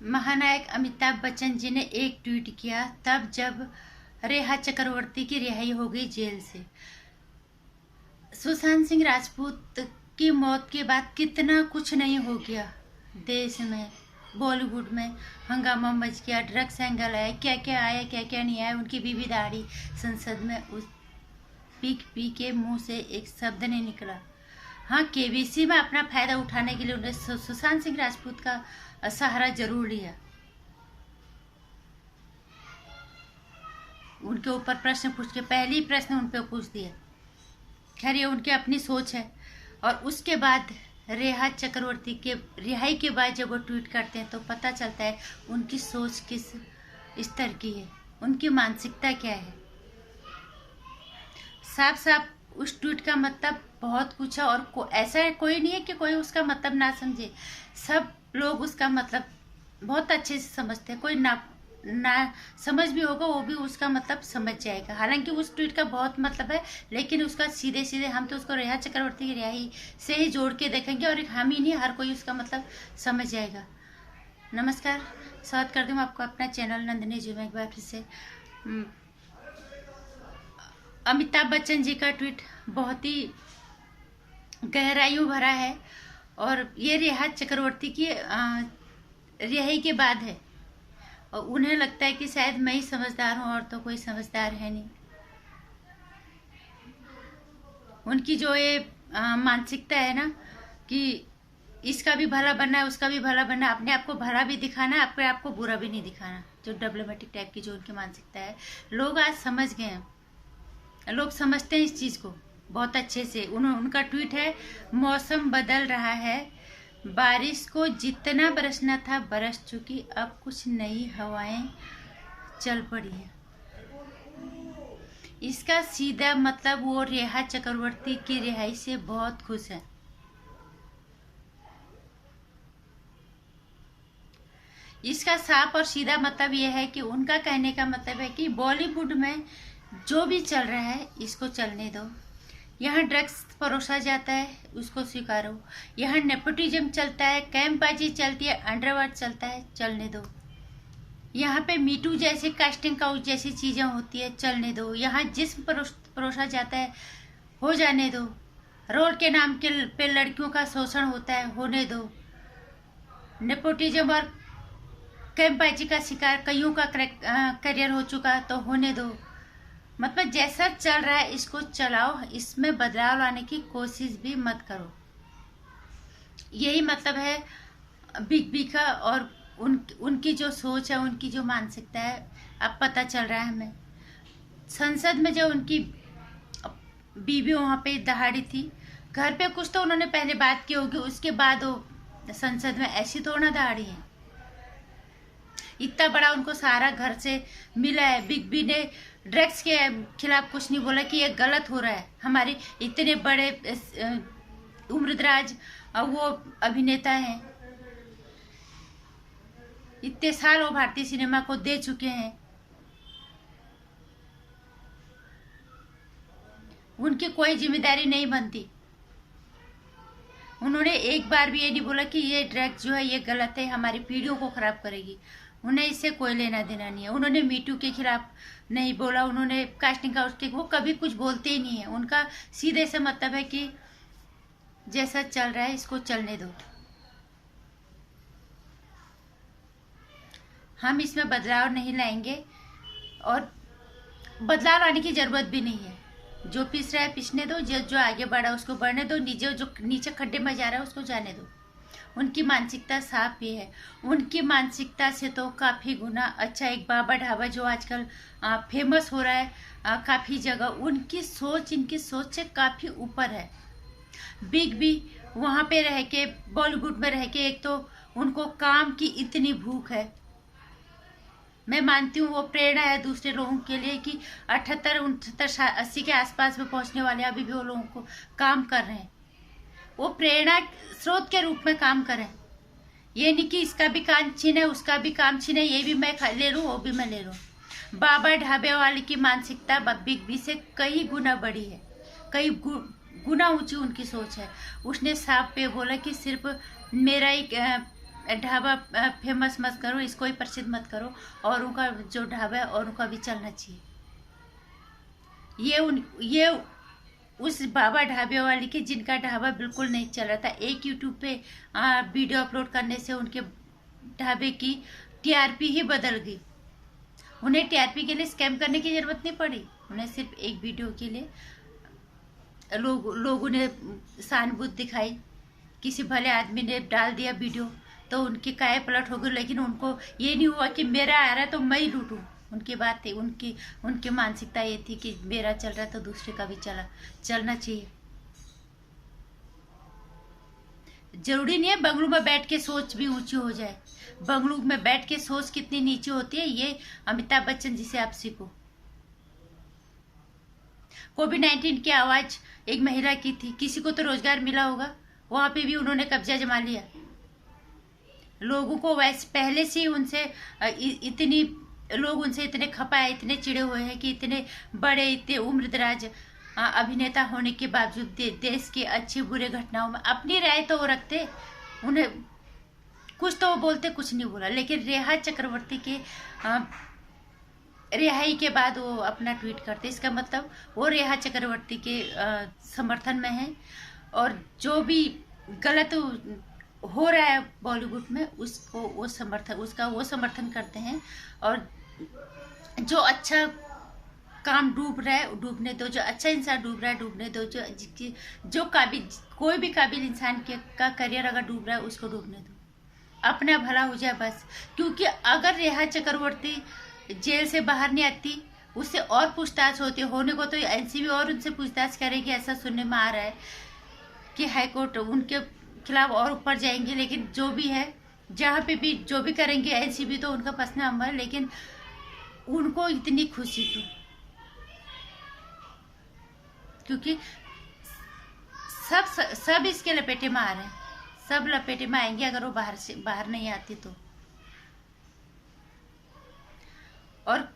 महानायक अमिताभ बच्चन जी ने एक ट्वीट किया तब जब रेखा चक्रवर्ती की रिहाई हो गई जेल से। सुशांत सिंह राजपूत की मौत के बाद कितना कुछ नहीं हो गया देश में, बॉलीवुड में हंगामा मच गया, ड्रग्स एंगल आया, क्या क्या आया क्या क्या नहीं आया। उनकी बीवी दाढ़ी संसद में उस पी के मुंह से एक शब्द नहीं निकला। हाँ, केबीसी में अपना फायदा उठाने के लिए उन्होंने सुशांत सिंह राजपूत का सहारा जरूर लिया। उनके ऊपर प्रश्न पूछ के पहले ही प्रश्न उन पे पूछ दिया। खैर, ये उनकी अपनी सोच है। और उसके बाद रेखा चक्रवर्ती के रिहाई के बाद जब वो ट्वीट करते हैं तो पता चलता है उनकी सोच किस स्तर की है, उनकी मानसिकता क्या है। साफ साफ उस ट्वीट का मतलब बहुत कुछ है और ऐसा कोई नहीं है कि कोई उसका मतलब ना समझे। सब लोग उसका मतलब बहुत अच्छे से समझते हैं। कोई ना समझ भी होगा वो भी उसका मतलब समझ जाएगा। हालांकि उस ट्वीट का बहुत मतलब है, लेकिन उसका सीधे सीधे हम तो उसको रेखा चक्रवर्ती की रिहाई से ही जोड़ के देखेंगे और हम ही नहीं, हर कोई उसका मतलब समझ जाएगा। नमस्कार, स्वागत करती हूँ आपको अपना चैनल नंदिनी जी में एक बार फिर से। अमिताभ बच्चन जी का ट्वीट बहुत ही गहराइयों भरा है और ये रेखा चक्रवर्ती की रिहाई के बाद है और उन्हें लगता है कि शायद मैं ही समझदार हूँ और तो कोई समझदार है नहीं। उनकी जो ये मानसिकता है ना कि इसका भी भला बनना है, उसका भी भला बनना है, अपने आप को भला भी दिखाना है, अपने आप को बुरा भी नहीं दिखाना, जो डिप्लोमेटिक टाइप की जो उनकी मानसिकता है, लोग आज समझ गए हैं। लोग समझते हैं इस चीज़ को बहुत अच्छे से। उनका ट्वीट है, मौसम बदल रहा है, बारिश को जितना बरसना था बरस चुकी, अब कुछ नई हवाएं चल पड़ी है। इसका सीधा मतलब वो रेखा चक्रवर्ती की रिहाई से बहुत खुश है। इसका साफ और सीधा मतलब यह है कि उनका कहने का मतलब है कि बॉलीवुड में जो भी चल रहा है इसको चलने दो। यहाँ ड्रग्स परोसा जाता है, उसको स्वीकारो। यहाँ नेपोटिज्म चलता है, कैंपबाजी चलती है, अंडरवर्ल्ड चलता है, चलने दो। यहाँ पे मीटू जैसे कास्टिंग काउच जैसी चीजें होती है, चलने दो। यहाँ जिस्म परोसा जाता है, हो जाने दो। रोल के नाम के पे लड़कियों का शोषण होता है, होने दो। नेपोटिज्म और कैंपबाजी का शिकार कईयों का करियर हो चुका, तो होने दो। मतलब जैसा चल रहा है इसको चलाओ, इसमें बदलाव लाने की कोशिश भी मत करो। यही मतलब है बिग बी का। और उनकी जो सोच है, उनकी जो मानसिकता है, अब पता चल रहा है हमें। संसद में जब उनकी बीवी वहाँ पे दहाड़ी थी, घर पे कुछ तो उन्होंने पहले बात की होगी, उसके बाद वो संसद में ऐसी थोड़ा ना दहाड़ी है। इतना बड़ा उनको सारा घर से मिला है। बिग बी ने ड्रग्स के खिलाफ कुछ नहीं बोला कि ये गलत हो रहा है। हमारे इतने बड़े उम्रदराज वो अभिनेता हैं, इतने साल वो भारतीय सिनेमा को दे चुके हैं। उनकी कोई जिम्मेदारी नहीं बनती। उन्होंने एक बार भी ये नहीं बोला कि ये ड्रग्स जो है ये गलत है, हमारी पीढ़ियों को खराब करेगी। उन्हें इससे कोई लेना देना नहीं है। उन्होंने मीटू के खिलाफ नहीं बोला, उन्होंने कास्टिंग काउच के वो कभी कुछ बोलते ही नहीं है। उनका सीधे से मतलब है कि जैसा चल रहा है इसको चलने दो। हम इसमें बदलाव नहीं लाएंगे और बदलाव लाने की जरूरत भी नहीं है। जो पिस रहा है पिसने दो, जो आगे बढ़ा उसको बढ़ने दो, जो नीचे खड्डे में जा रहा है उसको जाने दो। उनकी मानसिकता साफ ही है। उनकी मानसिकता से तो काफ़ी गुना अच्छा एक बाबा ढाबा जो आजकल फेमस हो रहा है काफ़ी जगह, उनकी सोच इनकी सोच से काफ़ी ऊपर है। बिग बी वहाँ पे रह के, बॉलीवुड में रह के, एक तो उनको काम की इतनी भूख है। मैं मानती हूँ वो प्रेरणा है दूसरे लोगों के लिए कि 78, 69, 80 के आसपास में पहुँचने वाले अभी भी वो लोगों को काम कर रहे हैं। वो प्रेरणा स्रोत के रूप में काम करें। ये नहीं कि इसका भी काम छीने, उसका भी काम छीने, ये भी मैं ले लूँ, वो भी मैं ले लूँ। बाबा ढाबे वाले की मानसिकता बिग बी से कई गुना बड़ी है, कई गुना ऊंची उनकी सोच है। उसने साफ पे बोला कि सिर्फ मेरा ही ढाबा फेमस मत करो, इसको ही प्रसिद्ध मत करो। औरों का जो ढाबा है औरों का भी चलना चाहिए। ये उस बाबा ढाबे वाली के जिनका ढाबा बिल्कुल नहीं चल रहा था, एक यूट्यूब पे वीडियो अपलोड करने से उनके ढाबे की टीआरपी ही बदल गई। उन्हें टीआरपी के लिए स्कैम करने की जरूरत नहीं पड़ी, उन्हें सिर्फ एक वीडियो के लिए लोगों ने सहानुभूति दिखाई। किसी भले आदमी ने डाल दिया वीडियो तो उनकी काय पलट हो गई, लेकिन उनको ये नहीं हुआ कि मेरा आ रहा है तो मैं ही लूटूं। उनकी बात थी, उनकी मानसिकता ये थी कि मेरा चल रहा है तो दूसरे का भी चलना चाहिए। जरूरी नहीं है बंगलू में बैठ के सोच भी ऊंची हो जाए। बंगलू में बैठ के सोच कितनी नीचे होती है ये अमिताभ बच्चन जी से आप सीखो। कोविड-19 की आवाज एक महिला की थी, किसी को तो रोजगार मिला होगा, वहां पे भी उन्होंने कब्जा जमा लिया। लोगों को वैसे पहले से ही लोग उनसे इतने खपा है, इतने चिड़े हुए हैं कि इतने बड़े, इतने उम्रदराज अभिनेता होने के बावजूद देश के अच्छे बुरे घटनाओं में अपनी राय तो वो रखते। उन्हें कुछ तो वो बोलते, कुछ नहीं बोला। लेकिन रेहा चक्रवर्ती के रिहाई के बाद वो अपना ट्वीट करते, इसका मतलब वो रेहा चक्रवर्ती के समर्थन में है। और जो भी गलत हो रहा है बॉलीवुड में उसको वो समर्थन करते हैं। और जो अच्छा काम डूब रहा है डूबने दो, जो अच्छा इंसान डूब रहा है डूबने दो, जो काबिल, कोई भी काबिल इंसान का करियर अगर डूब रहा है उसको डूबने दो, अपना भला हो जाए बस। क्योंकि अगर रेहा चक्रवर्ती जेल से बाहर नहीं आती, उससे और पूछताछ होने को तो एनसीबी और उनसे पूछताछ करेगी, ऐसा सुनने में आ रहा है कि हाईकोर्ट उनके खिलाफ और ऊपर जाएंगे। लेकिन जो भी है, जहाँ पे भी जो भी करेंगे एनसीबी तो उनका पर्सनल अमर, लेकिन उनको इतनी खुशी थी क्योंकि सब इसके लपेटे में आ रहे हैं, सब लपेटे में आएंगे अगर वो बाहर नहीं आती तो। और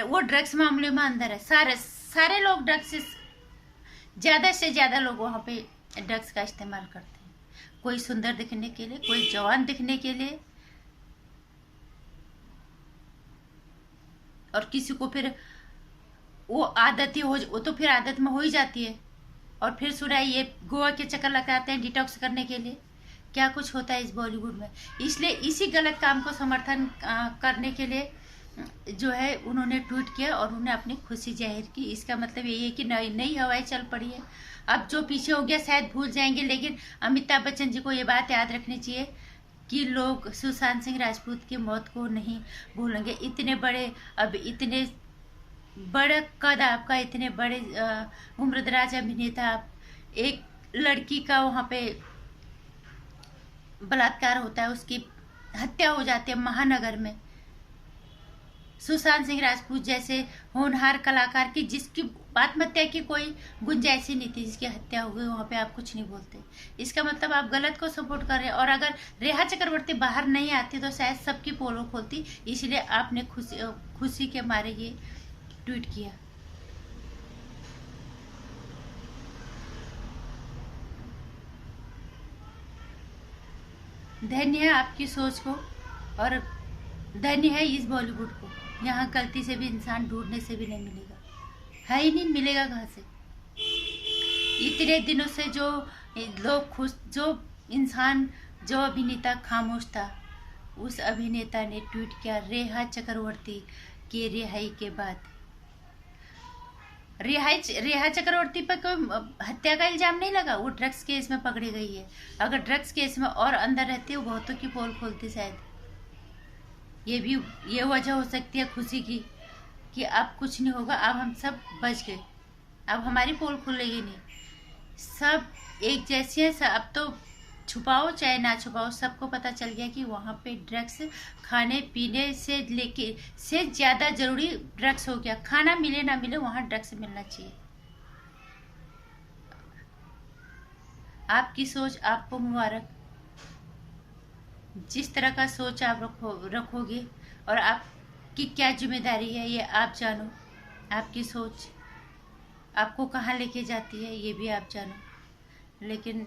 वो ड्रग्स मामले में अंदर है, सारे लोग ड्रग्स से ज्यादा लोग वहां पे ड्रग्स का इस्तेमाल करते हैं। कोई सुंदर दिखने के लिए, कोई जवान दिखने के लिए, और किसी को फिर वो तो फिर आदत में हो ही जाती है। और फिर सुराई ये गोवा के चक्कर लगाते हैं डिटॉक्स करने के लिए। क्या कुछ होता है इस बॉलीवुड में। इसलिए इसी गलत काम को समर्थन करने के लिए जो है उन्होंने ट्वीट किया और उन्होंने अपनी खुशी जाहिर की। इसका मतलब यही है कि नई हवाएं चल पड़ी है। अब जो पीछे हो गया शायद भूल जाएंगे, लेकिन अमिताभ बच्चन जी को ये बात याद रखनी चाहिए कि लोग सुशांत सिंह राजपूत की मौत को नहीं भूलेंगे। इतने बड़ा कद आपका, इतने बड़े उम्रदराज अभिनेता आप, एक लड़की का वहां पे बलात्कार होता है, उसकी हत्या हो जाती है महानगर में। सुशांत सिंह राजपूत जैसे होनहार कलाकार की, जिसकी आत्महत्या की कोई गुंजाइश ही नहीं थी, जिसकी हत्या हो गई, वहां पे आप कुछ नहीं बोलते। इसका मतलब आप गलत को सपोर्ट कर रहे हैं। और अगर रेहा चक्रवर्ती बाहर नहीं आती तो शायद सबकी पोलो खोलती। इसलिए आपने खुशी के मारे ये ट्वीट किया। धन्य है आपकी सोच को और धन्य है इस बॉलीवुड को। यहाँ गलती से भी इंसान ढूंढने से भी नहीं मिलेगा, है ही नहीं, मिलेगा कहाँ से। इतने दिनों से जो लोग जो अभिनेता खामोश था, उस अभिनेता ने ट्वीट किया रेहा चक्रवर्ती की रिहाई के बाद। रेहा चक्रवर्ती पर कोई हत्या का इल्जाम नहीं लगा, वो ड्रग्स केस में पकड़ी गई है। अगर ड्रग्स केस में और अंदर रहती वो बहुतों की पोल खोलती शायद। ये वजह हो सकती है खुशी की कि अब कुछ नहीं होगा, अब हम सब बच गए, अब हमारी पोल खुलेगी नहीं, सब एक जैसी है। अब तो छुपाओ चाहे ना छुपाओ, सबको पता चल गया कि वहाँ पे ड्रग्स खाने पीने से ज्यादा जरूरी ड्रग्स हो गया। खाना मिले ना मिले, वहाँ ड्रग्स मिलना चाहिए। आपकी सोच आपको मुबारक। जिस तरह का सोच आप रखोगे और आपकी क्या जिम्मेदारी है ये आप जानो। आपकी सोच आपको कहाँ लेके जाती है ये भी आप जानो। लेकिन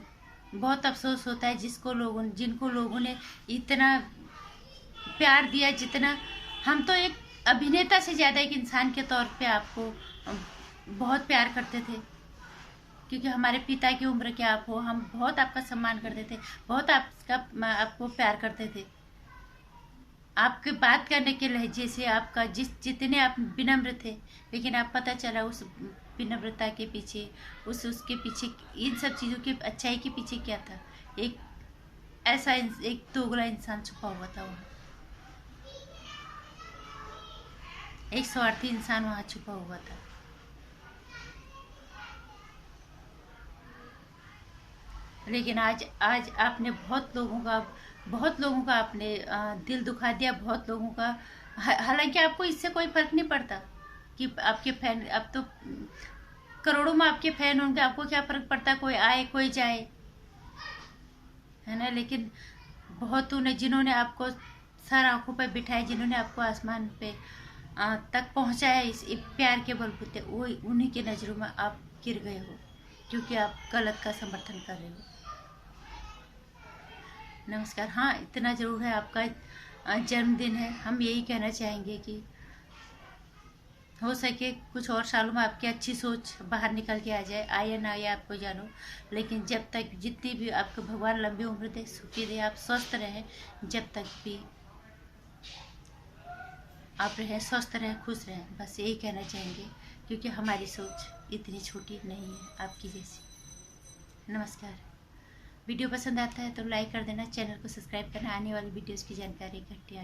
बहुत अफसोस होता है जिनको लोगों ने इतना प्यार दिया, जितना हम तो एक अभिनेता से ज़्यादा एक इंसान के तौर पे आपको बहुत प्यार करते थे, क्योंकि हमारे पिता की उम्र के आप हो। हम बहुत आपका सम्मान करते थे, बहुत आपको प्यार करते थे। आपके बात करने के लहजे से, आपका जितने आप विनम्र थे, लेकिन आप पता चला उस विनम्रता के पीछे, उसके पीछे, इन सब चीज़ों की अच्छाई के पीछे क्या था? एक ऐसा एक दोगला इंसान छुपा हुआ था वहाँ, एक स्वार्थी इंसान वहाँ छुपा हुआ था। लेकिन आज आपने बहुत लोगों का आपने दिल दुखा दिया, बहुत लोगों का। हालांकि आपको इससे कोई फर्क नहीं पड़ता कि आपके फैन, अब तो करोड़ों में आपके फैन होंगे, आपको क्या फर्क पड़ता, कोई आए कोई जाए, है ना। लेकिन बहुत उन्हें, जिन्होंने आपको सर आंखों पर बिठाए, जिन्होंने आपको आसमान पे तक पहुंचाया इस प्यार के बलबूते, वो उन्हीं की नज़रों में आप गिर गए हो, क्योंकि आप गलत का समर्थन कर रहे हो। नमस्कार। हाँ, इतना ज़रूर है, आपका जन्मदिन है। हम यही कहना चाहेंगे कि हो सके कुछ और सालों में आपकी अच्छी सोच बाहर निकल के आ जाए, आए ना आए आपको जानो, लेकिन जब तक, जितनी भी आपको भगवान लंबी उम्र दे, सुखी दे, आप स्वस्थ रहें, जब तक भी आप रहें, स्वस्थ रहें, खुश रहें, बस यही कहना चाहेंगे, क्योंकि हमारी सोच इतनी छोटी नहीं है आपकी जैसी। नमस्कार। वीडियो पसंद आता है तो लाइक कर देना, चैनल को सब्सक्राइब करना, आने वाली वीडियोस की जानकारी इकट्ठी